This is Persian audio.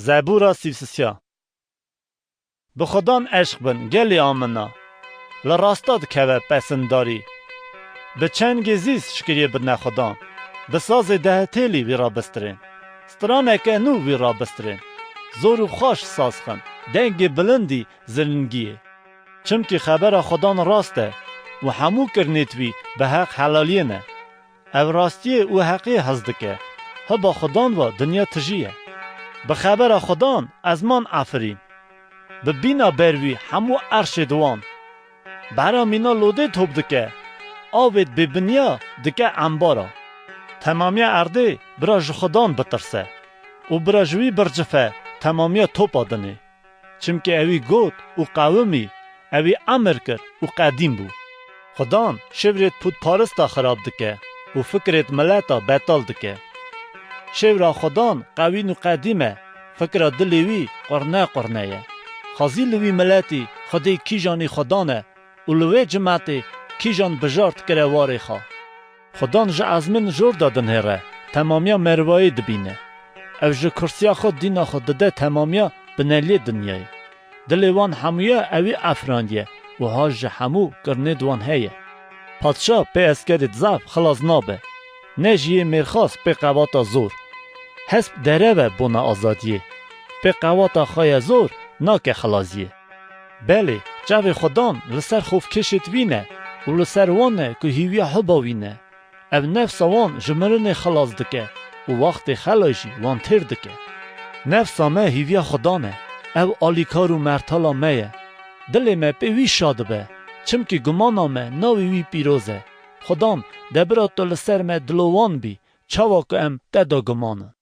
زبورا سیفسیا به خدان عشق بن گلی آمنا لراستاد که پسنداری به چند گزیز شکریه بدن خدان به ساز دهتیلی وی را بسترین سترانه که نو وی را بسترین زور و خوش ساز خن دنگ بلندی زرنگیه چمکی خبر خدان راسته و همو کرنیتوی به حق حلالیه نه او راستی و حقی هزدکه با خدان و دنیا تجیه به خبر خدان از من آفرین به بینا بروی همو عرش دوان برا مینا لوده توب دکه آوید به بنیا دکه انبارا تمامی ارده برا خدان بترسه و برا جوی برجفه تمامی توپ آدنه چمکه اوی گود و قومی اوی امر کرد و قدیم بود خدان شورت پود پارستا خراب دکه و فکرت ملتا بطال دکه شورا خدان قوین و قدیمه فکر دلیوی قرنه خازی لوی ملتی خودی کی جانی خدانه و لوی جماعتی کی جان بجارت کره واری خواه خدان جا ازمین جور دادن هره تمامیا مروایی دبینه او جا کرسیا خود دینا خود دده تمامیا بنالی دنیای دلیوان همویا اوی افراندیه و هاج همو کرنه دوان هیه پادشاه پی اسکرت زف خلاص نابه نجیه مرخاص پی قواتا زور حسب دره و بونا آزادیه پی قواتا خای زور ناکه خلاصیه بله جاوی خدان لسر خوف کشت وینه و لسر وانه که هیویا حبا وینه او نفس وان جمرن خلاص دکه و وقت خلاجی وان تیر دکه نفس ما هیویا خدانه او آلیکار و مرتالا میه دل ما پیوی شاده به چمکی گمانا ما ناوی وی پیروزه خدان دبرا تو لسر ما دلوان بی چاوا که ام تدا گمانه